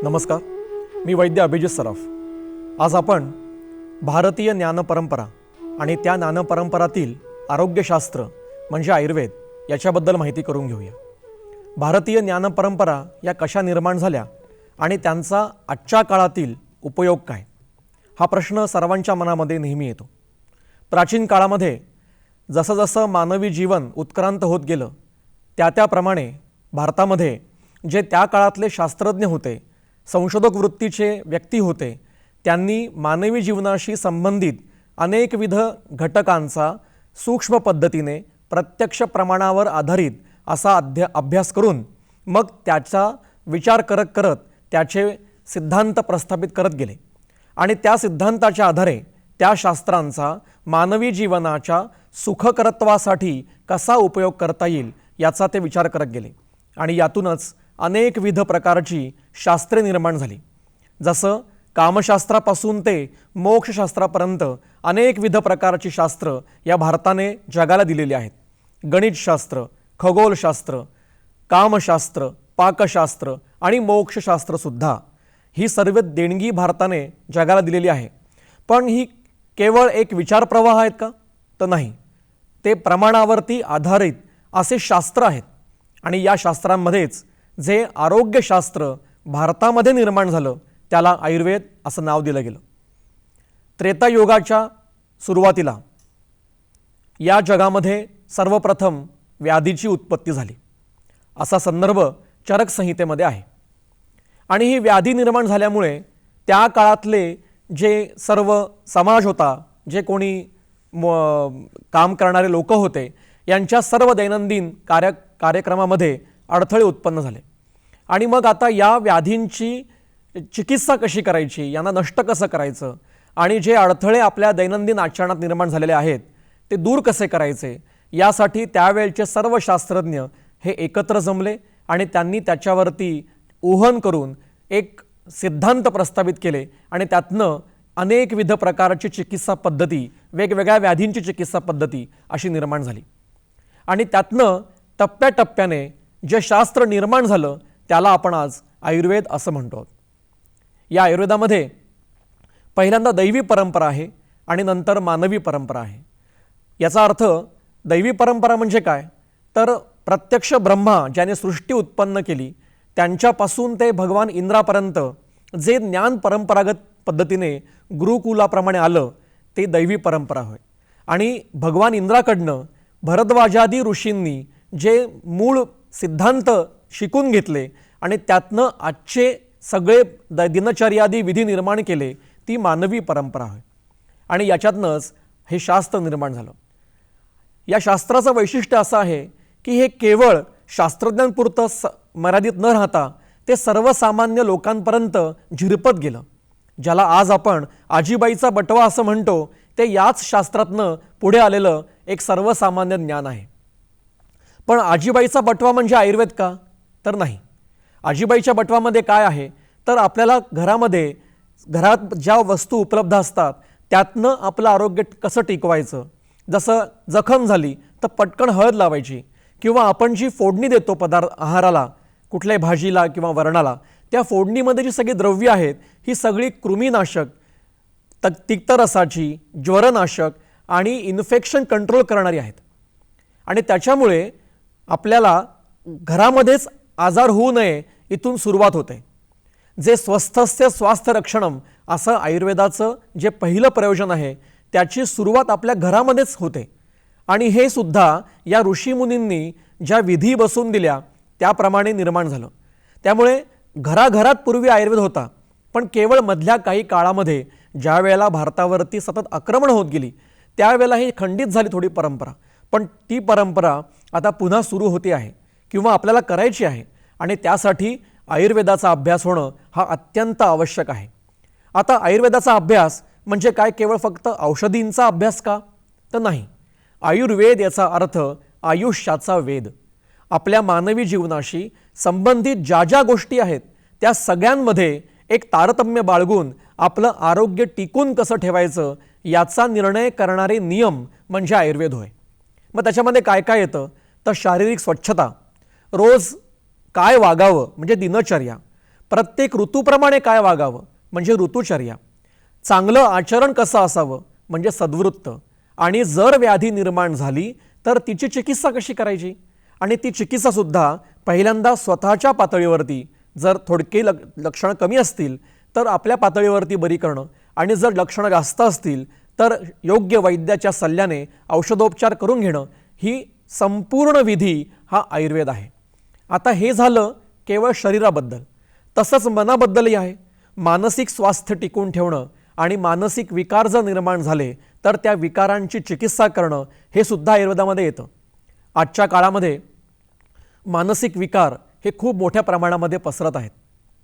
नमस्कार, मी वैद्य अभिजित सराफ। आज आपण भारतीय ज्ञानपरंपरा आणि त्या ज्ञानपरंपरातील आरोग्यशास्त्र म्हणजे आयुर्वेद याच्याबद्दल माहिती करून घेऊया। भारतीय ज्ञानपरंपरा या कशा निर्माण झाल्या आणि त्यांचा आजच्या काळातील उपयोग काय, हा प्रश्न सर्वांच्या मनामध्ये नेहमी येतो। प्राचीन काळामध्ये जसं जसं मानवी जीवन उत्क्रांत होत गेलं त्याप्रमाणे भारतामध्ये जे त्या काळातले शास्त्रज्ञ होते, संशोधक वृत्तीचे व्यक्ती होते, त्यांनी मानवी जीवनाशी संबंधित अनेकविध घटकांचा सूक्ष्म पद्धतीने प्रत्यक्ष प्रमाणावर आधारित असा अभ्यास करून मग त्याचा विचार करत करत त्याचे सिद्धांत प्रस्थापित करत गेले आणि त्या सिद्धांताच्या आधारे त्या शास्त्रांचा मानवी जीवनाच्या सुखकरत्वासाठी कसा उपयोग करता येईल याचा ते विचार करत गेले आणि यातूनच अनेकविध प्रकारची शास्त्रे निर्माण झाली। जसं कामशास्त्रापासून ते मोक्षशास्त्रापर्यंत अनेकविध प्रकारची शास्त्र या भारताने जगाला दिलेली आहेत। गणितशास्त्र, खगोलशास्त्र, कामशास्त्र, पाकशास्त्र आणि मोक्षशास्त्र सुद्धा ही सर्व देणगी भारताने जगाला दिलेली आहे। पण ही केवळ एक विचारप्रवाह आहेत का? तर नाही, ते प्रमाणावरती आधारित असे शास्त्र आहेत आणि या शास्त्रांमध्येच जे आरोग्यशास्त्र भारतामध्ये निर्माण झालं त्याला आयुर्वेद असं नाव दिलं गेलं। त्रेतायुगाच्या सुरुवातीला या जगामध्ये सर्वप्रथम व्याधीची उत्पत्ती झाली असा संदर्भ चरक संहितेमध्ये आहे आणि ही व्याधी निर्माण झाल्यामुळे त्या काळातले जे सर्व समाज होता, जे कोणी काम करणारे लोक होते, यांच्या सर्व दैनंदिन कार्यक्रमामध्ये अडथळे उत्पन्न झाले आणि मग आता या व्याधींची चिकित्सा कशी करायची, यांना नष्ट कसं करायचं आणि जे अडथळे आपल्या दैनंदिन आचरणात निर्माण झालेले आहेत ते दूर कसे करायचे, यासाठी त्यावेळचे सर्व शास्त्रज्ञ हे एकत्र जमले आणि त्यांनी त्याच्यावरती ऊहन करून एक सिद्धांत प्रस्तावित केले आणि त्यातनं अनेकविध प्रकारची चिकित्सा पद्धती, वेगवेगळ्या व्याधींची चिकित्सा पद्धती अशी निर्माण झाली आणि त्यातनं टप्प्याटप्प्याने जे शास्त्र निर्माण झालं त्याला आपण आज आयुर्वेद असं म्हणतो। या आयुर्वेदामध्ये पहिल्यांदा दैवी परंपरा आहे आणि नंतर मानवी परंपरा आहे। याचा अर्थ दैवी परंपरा म्हणजे काय, तर प्रत्यक्ष ब्रह्मा ज्याने सृष्टी उत्पन्न केली त्यांच्यापासून ते भगवान इंद्रापर्यंत जे ज्ञान परंपरागत पद्धतीने गुरुकुलाप्रमाणे आलं ते दैवी परंपरा होय आणि भगवान इंद्राकडनं भरद्वाजादी ऋषींनी जे मूळ सिद्धांत शिकून घेतले आणि त्यातनं आजचे सगळे दिनचर्यादी विधी निर्माण केले ती मानवी परंपरा होय आणि याच्यातनंच हे शास्त्र निर्माण झालं। या शास्त्राचं वैशिष्ट्य असं आहे की हे केवळ शास्त्रज्ञांपुरतं मर्यादित न राहता ते सर्वसामान्य लोकांपर्यंत झिरपत गेलं। ज्याला आज आपण आजीबाईचा बटवा असं म्हणतो ते याच शास्त्रातनं पुढे आलेलं एक सर्वसामान्य ज्ञान आहे। पण आजीबाईचा बटवा म्हणजे आयुर्वेद का? तर नाही। आजीबाईच्या बटवामध्ये काय आहे तर आपल्याला घरात ज्या वस्तू उपलब्ध असतात त्यातनं आपलं आरोग्य कसं टिकवायचं। जसं जखम झाली तर पटकन हळद लावायची किंवा आपण जी फोडणी देतो आहाराला, कुठल्याही भाजीला किंवा वरणाला, त्या फोडणीमध्ये जी सगळी द्रव्ये आहेत ही सगळी कृमीनाशक, तिक्तरसाची, ज्वरनाशक आणि इन्फेक्शन कंट्रोल करणारी आहेत आणि त्याच्यामुळे आपल्याला घरामध्येच आजार होऊ नये इथून सुरुवात होते। जे स्वस्थस्य स्वास्थ्य रक्षणम असं आयुर्वेदाचं जे पहिलं प्रयोजन आहे त्याची सुरुवात आपल्या घरामध्येच होते आणि हे सुद्धा या ऋषीमुनींनी ज्या विधी बसवून दिल्या त्याप्रमाणे निर्माण झालं। त्यामुळे घराघरात पूर्वी आयुर्वेद होता, पण केवळ मधल्या काही काळामध्ये ज्या वेळेला भारतावरती सतत आक्रमण होत गेली त्यावेळेला ही खंडित झाली थोडी परंपरा, पण ती परंपरा आता पुन्हा सुरू होते आहे किंवा आपल्याला करायची आहे आणि त्यासाठी आयुर्वेदाचा अभ्यास होणं हा अत्यंत आवश्यक आहे। आता आयुर्वेदाचा अभ्यास म्हणजे काय, केवळ फक्त औषधींचा अभ्यास का? तर नाही। आयुर्वेद याचा अर्थ आयुष्याचा वेद। आपल्या मानवी जीवनाशी संबंधित ज्या ज्या गोष्टी आहेत त्या सगळ्यांमध्ये एक तारतम्य बाळगून आपलं आरोग्य टिकून कसं ठेवायचं याचा निर्णय करणारे नियम म्हणजे आयुर्वेद होय। मग त्याच्यामध्ये काय काय येतं तर शारीरिक स्वच्छता, रोज काय वागावं म्हणजे दिनचर्या, प्रत्येक ऋतूप्रमाणे काय वागावं म्हणजे ऋतुचर्या, चांगलं आचरण कसं असावं म्हणजे सद्वृत्त, आणि जर व्याधी निर्माण झाली तर तिची चिकित्सा कशी करायची, आणि ती चिकित्सासुद्धा पहिल्यांदा स्वतःच्या पातळीवरती, जर थोडके लक्षणं कमी असतील तर आपल्या पातळीवरती बरी करणं, आणि जर लक्षणं जास्त असतील तर योग्य वैद्याच्या सल्ल्याने औषधोपचार करून घेणं, ही संपूर्ण विधी हा आयुर्वेद आहे. आता हे झालं केवळ शरीराबद्दल. तसंच मनाबद्दलही आहे. मानसिक स्वास्थ्य टिकून ठेवणं आणि मानसिक विकार जर निर्माण झाले तर त्या विकारांची चिकित्सा करणं हे सुद्धा आयुर्वेदामध्ये येतं. आजच्या काळामध्ये मानसिक विकार हे खूप मोठ्या प्रमाणामध्ये पसरत आहेत.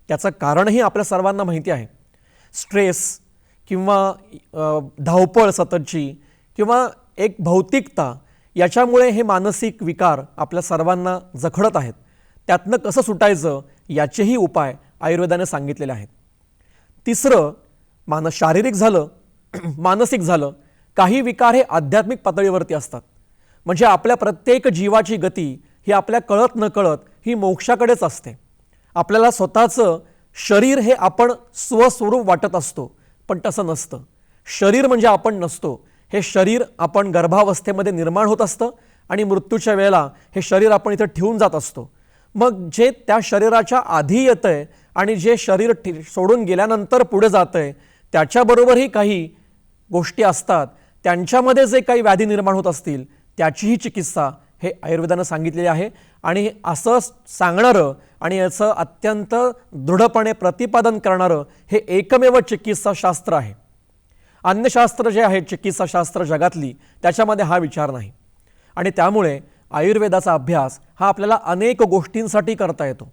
त्याचं कारणही आपल्या सर्वांना माहिती आहे. स्ट्रेस किंवा धावपळ सततची किंवा एक भौतिकता, याच्यामुळे हे मानसिक विकार आपल्या सर्वांना जखडत आहेत. त्यातनं कसं सुटायचं याचेही उपाय आयुर्वेदाने सांगितलेले आहेत. तिसरं शारीरिक झालं, मानसिक झालं. काही विकार हे आध्यात्मिक पातळीवरती असतात. म्हणजे आपल्या प्रत्येक जीवाची गती ही आपल्या कळत नकळत ही मोक्षाकडेच असते. आपल्याला स्वतःचं शरीर हे आपण स्वस्वरूप वाटत असतो, पण तसं नसतं. शरीर म्हणजे आपण नसतो. हे शरीर आपण गर्भावस्थेमध्ये निर्माण होत असतं आणि मृत्यूच्या वेळेला हे शरीर आपण इथं ठेवून जात असतो. मग जे त्या शरीराच्या आधी येतंय आणि जे शरीर सोडून गेल्यानंतर पुढे जातंय त्याच्याबरोबरही काही गोष्टी असतात. त्यांच्यामध्ये जे काही व्याधी निर्माण होत असतील त्याचीही चिकित्सा हे आयुर्वेदानं सांगितलेली आहे. आणि असं सांगणारं आणि याचं अत्यंत दृढपणे प्रतिपादन करणारं हे एकमेव चिकित्साशास्त्र आहे. अन्य शास्त्र जे आहे चिकित्साशास्त्र जगातली, त्याच्यामध्ये हा विचार नाही. आणि त्यामुळे आयुर्वेदाचा अभ्यास हा आपल्याला अनेक गोष्टींसाठी करता येतो.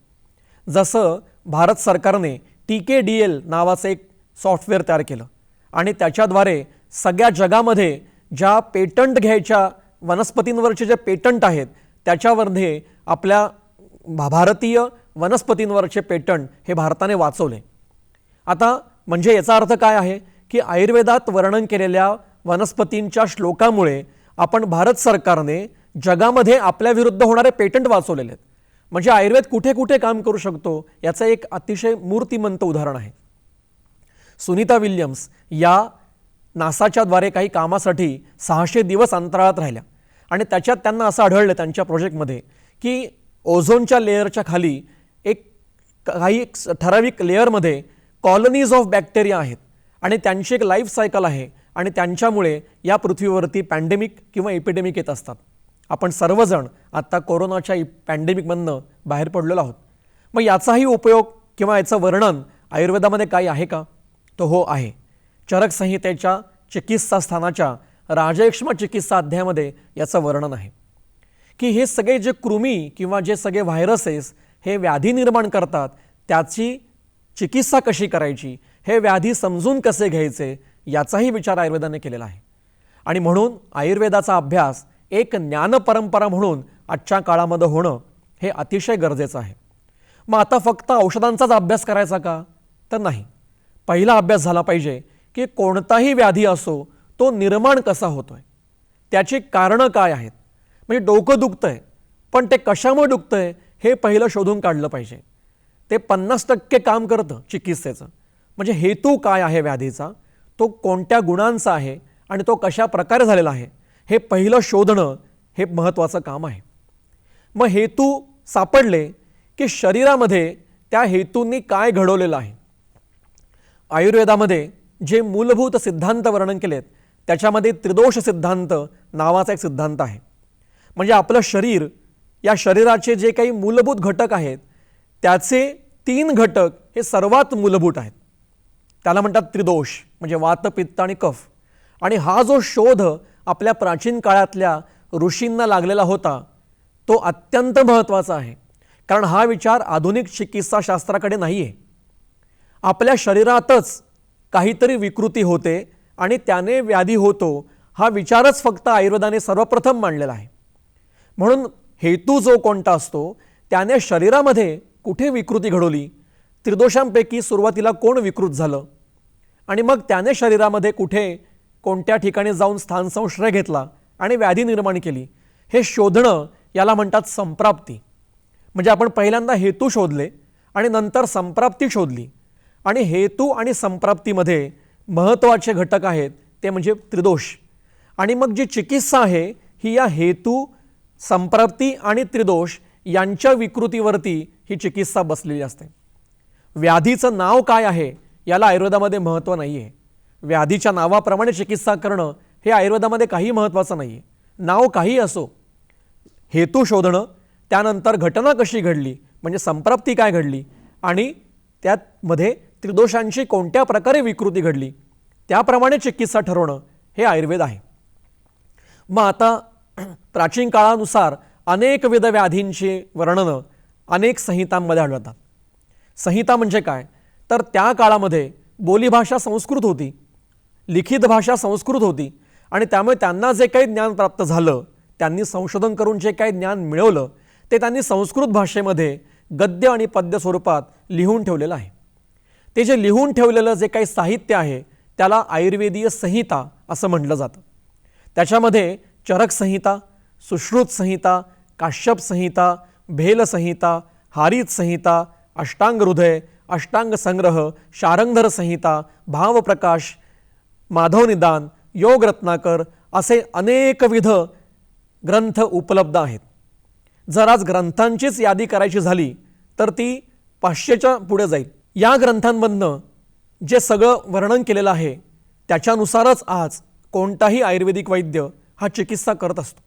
जसं भारत सरकारने TKDL नावाचं एक सॉफ्टवेअर तयार केलं आणि त्याच्याद्वारे सगळ्या जगामध्ये ज्या पेटंट घ्यायच्या वनस्पतींवरचे जे पेटंट आहेत त्याच्यामध्ये आपल्या भारतीय वनस्पतींवरचे पेटंट हे भारताने वाचवले. आता म्हणजे याचा अर्थ काय आहे की आयुर्वेदात वर्णन केलेल्या वनस्पतींच्या श्लोकामुळे आपण भारत सरकारने जगामध्ये आपल्या विरुद्ध होणारे पेटंट वाचवलेले आहेत. म्हणजे आयुर्वेद कुठे कुठे काम करू शकतो याचं एक अतिशय मूर्तिमंत उदाहरण आहे. सुनीता विल्यम्स या नासाच्या द्वारे काही कामासाठी 600 दिवस अंतराळात राहिल्या आणि त्याच्यात त्यांना असं आढळलं त्यांच्या प्रोजेक्टमध्ये की ओझोनच्या लेअरच्या खाली काही ठराविक लेअरमध्ये कॉलनीज ऑफ बॅक्टेरिया आहेत आणि त्यांची एक लाईफ सायकल आहे आणि त्यांच्यामुळे या पृथ्वीवरती पॅन्डेमिक किंवा एपिडेमिक येत असतात. आपण सर्वजण आत्ता कोरोनाच्या पॅन्डेमिकमधनं बाहेर पडलेलो आहोत. मग याचाही उपयोग किंवा याचं वर्णन आयुर्वेदामध्ये काही आहे का? तो हो आहे. चरक संहितेच्या चिकित्सा स्थानाच्या राजयक्ष्म चिकित्सा अध्यायामध्ये याचं वर्णन आहे की हे सगळे जे कृमी किंवा जे सगळे व्हायरसेस हे व्याधी निर्माण करतात त्याची चिकित्सा कशी करायची, हे व्याधी समजून कसे घ्यायचे याचाही विचार आयुर्वेदाने केलेला आहे. आणि म्हणून आयुर्वेदाचा अभ्यास एक ज्ञानपरंपरा म्हणून आजच्या काळामध्ये होणं हे अतिशय गरजेचं आहे. मग आता फक्त औषधांचाच अभ्यास करायचा का? तर नाही. पहिला अभ्यास झाला पाहिजे की कोणताही व्याधी असो तो निर्माण कसा होतोय, त्याची कारणं काय आहेत. म्हणजे डोकं दुखतंय पण ते कशामुळे दुखतंय हे पहिलं शोधून काढलं पाहिजे. ते 50% काम करतं चिकित्सेचं. म्हणजे हेतू काय आहे व्याधीचा, तो कोणत्या गुणांचा आहे आणि तो कशा प्रकारे झालेला आहे हे पहिलं शोधणं हे महत्त्वाचं काम आहे. मग हेतू सापडले की शरीरामध्ये त्या हेतूंनी काय घडवलेलं आहे. आयुर्वेदामध्ये जे मूलभूत सिद्धांत वर्णन केलेत त्याच्यामध्ये त्रिदोष सिद्धांत नावाचा एक सिद्धांत आहे. म्हणजे आपलं शरीर, या शरीराचे जे काही मूलभूत घटक आहेत त्याचे 3 घटक हे सर्वात मूलभूत आहेत. त्याला म्हणतात त्रिदोष, म्हणजे वात, पित्त आणि कफ. आणि हा जो शोध आपल्या प्राचीन काळातल्या ऋषींना लागलेला होता तो अत्यंत महत्त्वाचा आहे. कारण हा विचार आधुनिक चिकित्साशास्त्राकडे नाही आहे. आपल्या शरीरातच काहीतरी विकृती होते आणि त्याने व्याधी होतो हा विचारच फक्त आयुर्वेदाने सर्वप्रथम मांडलेला आहे. म्हणून हेतू जो कोणता असतो त्याने शरीरामध्ये कुठे विकृती घडवली, त्रिदोषांपैकी सुरुवातीला कोण विकृत झालं आणि मग त्याने शरीरामध्ये कुठे कोणत्या ठिकाणी जाऊन स्थान संश्रय घेतला आणि व्याधी निर्माण केली, हे शोधणं याला म्हणतात संप्राप्ती. म्हणजे आपण पहिल्यांदा हेतू शोधले आणि नंतर संप्राप्ती शोधली. आणि हेतू आणि संप्राप्तीमध्ये महत्त्वाचे घटक आहेत ते म्हणजे त्रिदोष. आणि मग जी चिकित्सा आहे ही या हेतू, संप्राप्ती आणि त्रिदोष यांच्या विकृतीवरती ही चिकित्सा बसलेली असते. व्याधीचं नाव काय आहे याला आयुर्वेदामध्ये महत्त्व नाही आहे. व्याधीच्या नावाप्रमाणे चिकित्सा करणं हे आयुर्वेदामध्ये काही महत्त्वाचं नाही आहे. नाव काही असो, हेतू शोधणं, त्यानंतर घटना कशी घडली म्हणजे संप्राप्ती काय घडली आणि त्यामध्ये त्रिदोषांची कोणत्या प्रकारे विकृती घडली त्याप्रमाणे चिकित्सा ठरवणं हे आयुर्वेद आहे. मग आता प्राचीन काळानुसार अनेकविध व्याधींची वर्णनं अनेक संहितांमध्ये आढळतात. संहिता म्हणजे काय तर त्या काळामध्ये बोलीभाषा संस्कृत होती, लिखित भाषा संस्कृत होती आणि त्यामुळे त्यांना जे काही ज्ञान प्राप्त झालं, त्यांनी संशोधन करून जे काही ज्ञान मिळवलं ते त्यांनी संस्कृत भाषेमध्ये गद्य आणि पद्य स्वरूपात लिहून ठेवलेलं आहे. ते जे लिहून ठेवलेलं जे काही साहित्य आहे त्याला आयुर्वेदीय संहिता असं म्हटलं जातं. त्याच्यामध्ये चरक संहिता, सुश्रुत संहिता, काश्यप संहिता, भेल संहिता, हारीत संहिता, अष्टांग हृदय, अष्टांग संग्रह, शारंगधर संहिता, भावप्रकाश, माधव निदान, योग रत्नाकर असे अनेकविध ग्रंथ उपलब्ध आहेत. जर आज ग्रंथांचीच यादी करायची झाली तर ती 500च्या पुढे जाईल. या ग्रंथांमधनं जे सगळं वर्णन केलेलं आहे त्याच्यानुसारच आज कोणताही आयुर्वेदिक वैद्य हा चिकित्सा करत असतो.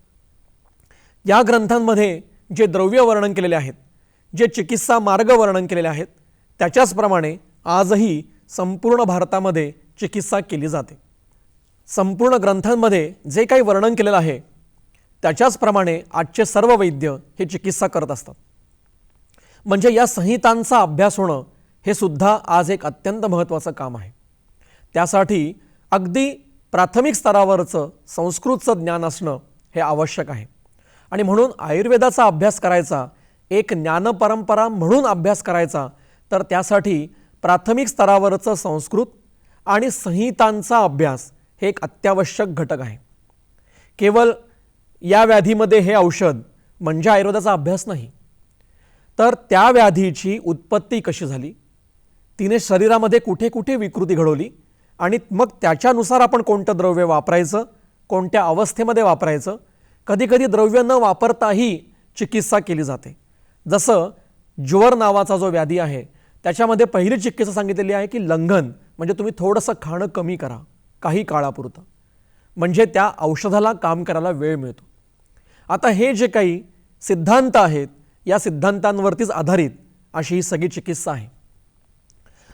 या ग्रंथांमध्ये जे द्रव्य वर्णन केलेले आहेत, जे चिकित्सा मार्ग वर्णन केलेले आहेत त्याच्याचप्रमाणे आजही संपूर्ण भारतामध्ये चिकित्सा केली जाते. संपूर्ण ग्रंथांमध्ये जे काही वर्णन केलेलं आहे त्याच्याचप्रमाणे आजचे सर्व वैद्य हे चिकित्सा करत असतात. म्हणजे या संहितांचा अभ्यास होणं हे सुद्धा आज एक अत्यंत महत्त्वाचं काम आहे. त्यासाठी अगदी प्राथमिक स्तरावरचं संस्कृतचं ज्ञान असणं हे आवश्यक आहे. आणि म्हणून आयुर्वेदाचा अभ्यास करायचा, एक ज्ञानपरंपरा म्हणून अभ्यास करायचा तर त्यासाठी प्राथमिक स्तरावरचं संस्कृत आणि संहितांचा अभ्यास हे एक अत्यावश्यक घटक आहे. केवळ या व्याधीमध्ये हे औषध म्हणजे आयुर्वेदाचा अभ्यास नाही, तर त्या व्याधीची उत्पत्ती कशी झाली, तिने शरीरामध्ये कुठे कुठे विकृती घडवली आणि मग त्याच्यानुसार आपण कोणतं द्रव्य वापरायचं, कोणत्या अवस्थेमध्ये वापरायचं. कधीकधी द्रव्य न वापरताही चिकित्सा केली जाते. जसं ज्वर नावाचा जो व्याधी आहे त्याच्यामध्ये पहिली चिकित्सा सांगितलेली आहे की लंघन म्हणजे तुम्ही थोडंसं खाणं कमी करा काही काळापुरतं, म्हणजे त्या औषधाला काम करायला वेळ मिळतो. आता हे जे काही सिद्धांत आहेत या सिद्धांतांवरतीच आधारित अशी ही सगळी चिकित्सा आहे.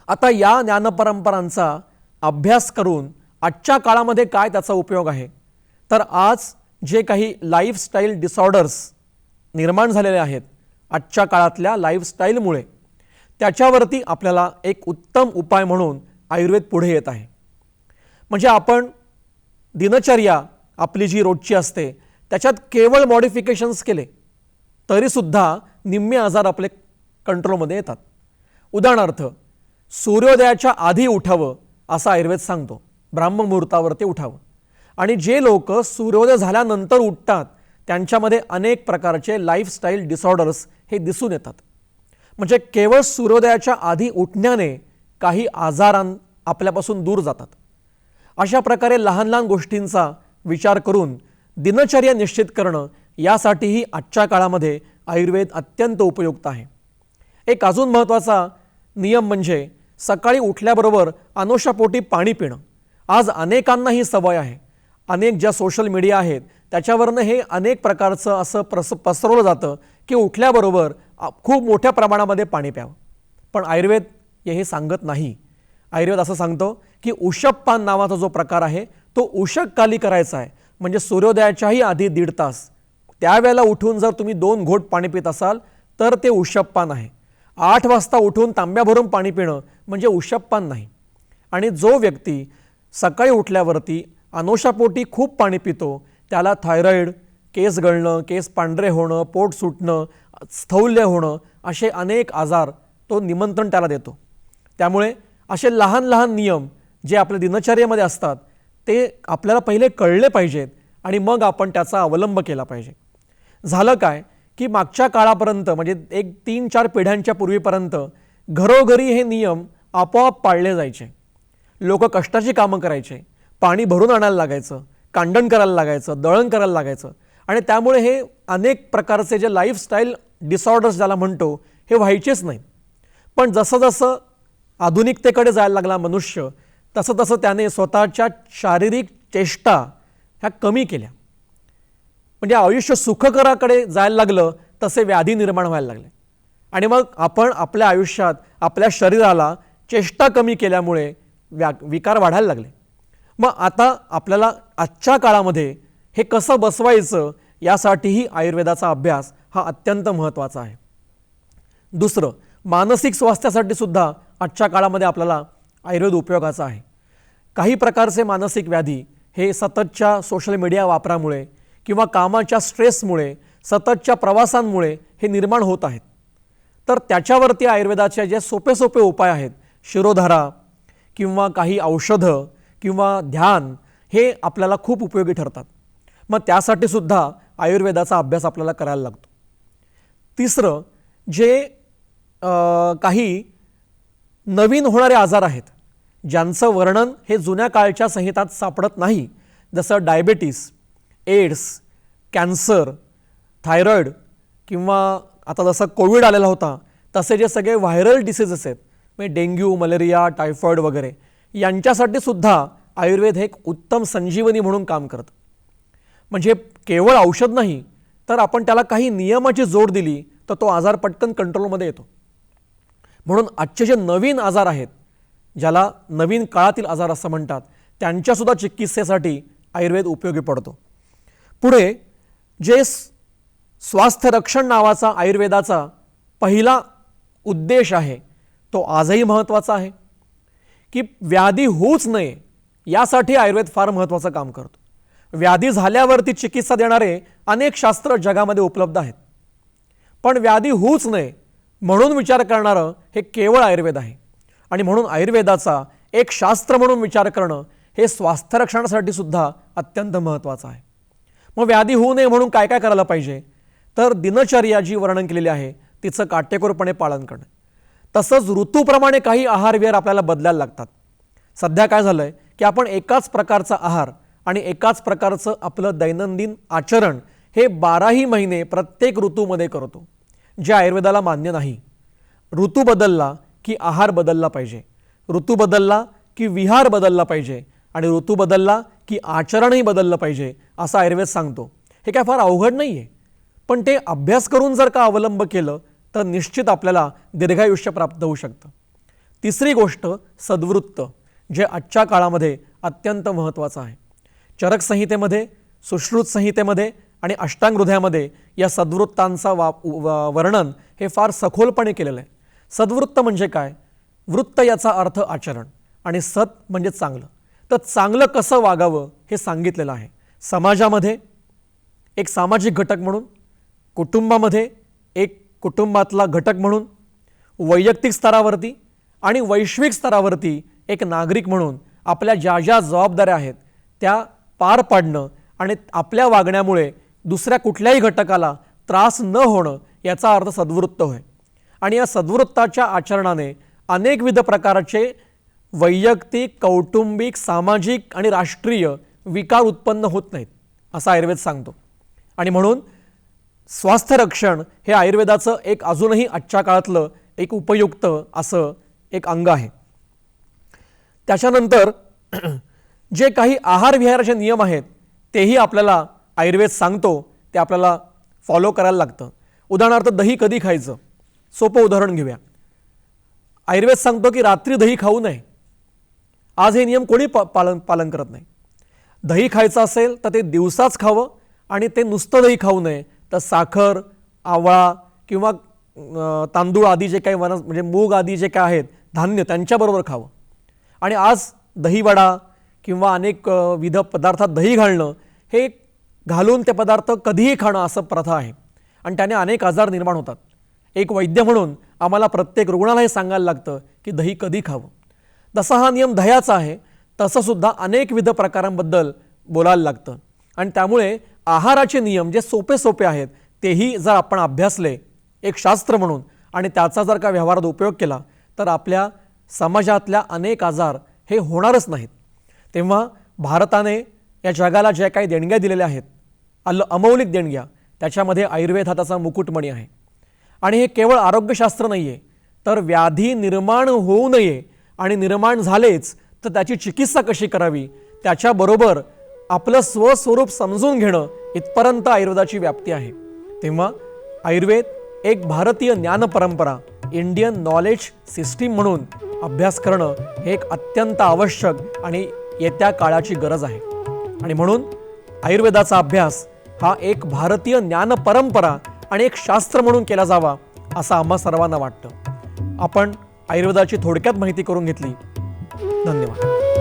आता या ज्ञानपरंपरांचा अभ्यास करून आजच्या काळामध्ये काय त्याचा उपयोग आहे तर आज जे काही लाईफस्टाईल डिसऑर्डर्स निर्माण झालेले आहेत आजच्या काळातल्या लाईफस्टाईलमुळे त्याच्यावरती आपल्याला एक उत्तम उपाय म्हणून आयुर्वेद पुढे येत आहे. म्हणजे आपण दिनचर्या आपली जी रोजची असते त्याच्यात केवळ मॉडिफिकेशन्स केले तरीसुद्धा निम्मे आजार आपले कंट्रोलमध्ये येतात. उदाहरणार्थ सूर्योदयाच्या आधी उठावं असं आयुर्वेद सांगतो, ब्राह्ममुहूर्तावरती उठावं. आणि जे लोक सूर्योदय झाल्यानंतर उठतात त्यांच्यामध्ये अनेक प्रकारचे लाईफस्टाईल डिसऑर्डर्स हे दिसून येतात. म्हणजे केवळ सूर्योदयाच्या आधी उठण्याने काही आजारां आपल्यापासून दूर जातात. अशा प्रकारे लहान लहान गोष्टींचा विचार करून दिनचर्या निश्चित करणं यासाठीही आजच्या काळामध्ये आयुर्वेद अत्यंत उपयुक्त आहे. एक अजून महत्त्वाचा नियम म्हणजे सकाळी उठल्याबरोबर अनुशापोटी पाणी पिणं. आज अनेकांना ही सवय आहे. अनेक ज्या सोशल मीडिया आहेत त्याच्यावरनं हे अनेक प्रकारचं असं पसरवलं जातं की उठल्याबरोबर खूप मोठ्या प्रमाणामध्ये पाणी प्यावं. पण आयुर्वेद हे सांगत नाही. आयुर्वेद असं सांगतो की उषःपान नावाचा जो प्रकार आहे तो उषःकाली करायचा आहे. म्हणजे सूर्योदयाच्याही आधी 1.5 तास त्यावेळेला उठून जर तुम्ही 2 घोट पाणी पित असाल तर ते उषःपान आहे. 8 वाजता उठून तांब्या भरून पाणी पिणं म्हणजे उषःपान नाही. आणि जो व्यक्ती सकाळी उठल्यावरती अनुशापोटी खूप पाणी पितो त्याला थायरॉईड, केस गळणं, केस पांढरे होणं, पोट सुटणं, स्थौल्य होणं असे अनेक आजार तो निमंत्रण त्याला देतो. त्यामुळे असे लहान लहान नियम जे आपल्या दिनचर्येमध्ये असतात ते आपल्याला पहिले कळले पाहिजेत आणि मग आपण त्याचा अवलंब केला पाहिजे. झालं काय की मागच्या काळापर्यंत म्हणजे एक 3-4 पिढ्यांच्या पूर्वीपर्यंत घरोघरी हे नियम आपोआप पाळले जायचे. लोक कष्टाची कामं करायचे, पाणी भरून आणायला लागायचं, कांडण करायला लागायचं, दळण करायला लागायचं आणि त्यामुळे हे अनेक प्रकारचे जे लाईफस्टाईल डिसऑर्डर्स ज्याला म्हणतो हे व्हायचेच नाहीत. पण जसं जसं आधुनिकतेकडे जायला लागला मनुष्य, तसं तसं त्याने स्वतःच्या शारीरिक चेष्टा ह्या कमी केल्या. म्हणजे आयुष्य सुखकराकडे जायला लागलं तसे व्याधी निर्माण व्हायला लागले आणि मग आपण आपल्या आयुष्यात आपल्या शरीराला चेष्टा कमी केल्यामुळे विकार वाढायला लागले. मग आता आपल्याला आजच्या काळामध्ये हे कसं बसवायचं यासाठीही आयुर्वेदाचा अभ्यास हा अत्यंत महत्त्वाचा आहे. दुसरं, मानसिक स्वास्थ्यासाठी सुद्धा आजच्या काळामध्ये आपल्याला आयुर्वेद उपयोगाचा आहे. काही प्रकारचे मानसिक व्याधी हे सततच्या सोशल मीडिया वापरामुळे किंवा कामाच्या स्ट्रेसमुळे, सततच्या प्रवासांमुळे हे निर्माण होत आहेत. तर त्याच्यावरती आयुर्वेदाचे जे सोपे सोपे उपाय आहेत, शिरोधारा किंवा काही औषधं किंवा ध्यान, हे आपल्याला खूप उपयोगी ठरतात. मग त्यासाठी सुद्धा आयुर्वेदाचा अभ्यास आपल्याला करायला लागतो. तिसरं, जे काही नवीन होणारे आजार आहेत ज्यांचं वर्णन हे जुन्या काळच्या संहितात सापडत नाही, जसं डायबेटीस, एड्स, कॅन्सर, थायरॉईड किंवा आता जसं कोविड आलेला होता तसे जे सगळे व्हायरल डिसीजेस आहेत, म्हणजे डेंग्यू, मलेरिया, टायफॉईड वगैरे, यांच्यासाठी सुद्धा आयुर्वेद हे एक उत्तम संजीवनी म्हणून काम करतं. म्हणजे केवळ औषध नाही, तर आपण त्याला काही नियमाची जोड दिली तर तो आजार पटकन कंट्रोलमध्ये येतो. म्हणून आजचे जे नवीन आजार आहेत, ज्याला नवीन काळातील आजार असं म्हणतात, त्यांच्यासुद्धा चिकित्सेसाठी आयुर्वेद उपयोगी पडतो. पुढे जे स्वास्थ्य रक्षण नावाचा आयुर्वेदाचा पहिला उद्देश आहे तो आजही महत्त्वाचा आहे की व्याधी होऊच नये यासाठी आयुर्वेद फार महत्त्वाचं काम करतो. व्याधी झाल्यावरती चिकित्सा देणारे अनेक शास्त्र जगामध्ये उपलब्ध आहेत, पण व्याधी होऊच नये म्हणून विचार करणारं हे केवळ आयुर्वेद आहे. आणि म्हणून आयुर्वेदाचा एक शास्त्र म्हणून विचार करणं हे स्वास्थ्य रक्षणासाठी सुद्धा अत्यंत महत्त्वाचं आहे. मग व्याधी होऊ नये म्हणून काय काय करायला पाहिजे, तर दिनचर्या जी वर्णन केलेली आहे तिचं काटेकोरपणे पालन करणं. तसंच ऋतूप्रमाणे काही आहारविहार आपल्याला बदलायला लागतात. सध्या काय झालं आहे की आपण एकाच प्रकारचा आहार आणि एकाच प्रकारचं आपलं दैनंदिन आचरण हे 12ही महिने प्रत्येक ऋतूमध्ये करतो, जे आयुर्वेदाला मान्य नाही. ऋतू बदलला की आहार बदलला पाहिजे, ऋतू बदलला की विहार बदलला पाहिजे आणि ऋतू बदलला की आचरणही बदललं पाहिजे असं आयुर्वेद सांगतो. हे काय फार अवघड नाही आहे, पण ते अभ्यास करून जर का अवलंब केलं तर निश्चित आपल्याला दीर्घायुष्य प्राप्त होऊ शकतं. तिसरी गोष्ट, सद्वृत्त, जे आजच्या काळामध्ये अत्यंत महत्त्वाचं आहे. चरक संहितेमध्ये, सुश्रुत संहितेमध्ये आणि अष्टांग हृदयामध्ये या सद्वृत्तांचा वर्णन हे फार सखोलपणे केलेलं आहे. सद्वृत्त म्हणजे काय? वृत्त याचा अर्थ आचरण आणि सत म्हणजे चांगलं. तर चांगलं कसं वागावं हे सांगितलेलं आहे. समाजामध्ये एक सामाजिक घटक म्हणून, कुटुंबामध्ये एक कुटुंबातला घटक म्हणून, वैयक्तिक स्तरावरती आणि वैश्विक स्तरावरती एक नागरिक म्हणून आपल्या ज्या ज्या जबाबदाऱ्या आहेत त्या पार पाडणं आणि आपल्या वागण्यामुळे दुसऱ्या कुठल्याही घटकाला त्रास न होणं याचा अर्थ सद्वृत्त होय. आणि या सद्वृत्ताच्या आचरणाने अनेकविध प्रकारचे वैयक्तिक, कौटुंबिक, सामाजिक आणि राष्ट्रीय विकार उत्पन्न होत नाहीत असं आयुर्वेद सांगतो. आणि म्हणून स्वास्थ्य रक्षण हे आयुर्वेदाचं एक अजूनही आजच्या काळातलं एक उपयुक्त असं एक अंग आहे. त्याच्यानंतर जे काही आहार विहाराचे नियम आहेत तेही आपल्याला आयुर्वेद सांगतो, ते आपल्याला फॉलो करायला लागतं. उदाहरणार्थ दही कधी खायचं, सोपं उदाहरण घेऊया. आयुर्वेद सांगतो की रात्री दही खाऊ नये. आज हे नियम कोणी पालन करत नाही. दही खायचं असेल तर ते दिवसाच खावं आणि ते नुसतं दही खाऊ नये, तर साखर, आवळा किंवा तांदूळ आदी जे काही म्हणजे मूग आदी जे काय आहेत धान्य त्यांच्याबरोबर खावं. आणि आज दहीवडा किंवा अनेक विध पदार्थात दही घालणं हे घालून ते पदार्थ कधीही खाणं असं प्रथा आहे आणि त्याने अनेक आजार निर्माण होतात. एक वैद्य म्हणून आम्हाला प्रत्येक रुग्णाला हे सांगायला लागतं की दही कधी खावं. जसा हा नियम दह्याचा आहे तसंसुद्धा अनेकविध प्रकारांबद्दल बोलायला लागतं. आणि त्यामुळे आहाराचे नियम जे सोपे सोपे आहेत तेही जर आपण अभ्यासले एक शास्त्र म्हणून आणि त्याचा जर का व्यवहारात उपयोग केला तर आपल्या समाजातल्या अनेक आजार हे होणारच नाहीत. तेव्हा भारताने या जगाला ज्या काही देणग्या दिलेल्या आहेत, अमौलिक देणग्या, त्याच्यामध्ये आयुर्वेद हा त्याचा मुकुटमणी आहे. आणि हे केवळ आरोग्यशास्त्र नाही आहे, तर व्याधी निर्माण होऊ नये आणि निर्माण झालेच तर त्याची चिकित्सा कशी करावी, त्याच्याबरोबर आपलं स्वस्वरूप समजून घेणं इथपर्यंत आयुर्वेदाची व्याप्ती आहे. तेव्हा आयुर्वेद एक भारतीय ज्ञान परंपरा, इंडियन नॉलेज सिस्टीम म्हणून अभ्यास करणं हे एक अत्यंत आवश्यक आणि येत्या काळाची गरज आहे. आणि म्हणून आयुर्वेदाचा अभ्यास हा एक भारतीय ज्ञान परंपरा आणि एक शास्त्र म्हणून केला जावा असं आम्हा सर्वांना वाटतं. आपण आयुर्वेदाची थोडक्यात माहिती करून घेतली. धन्यवाद.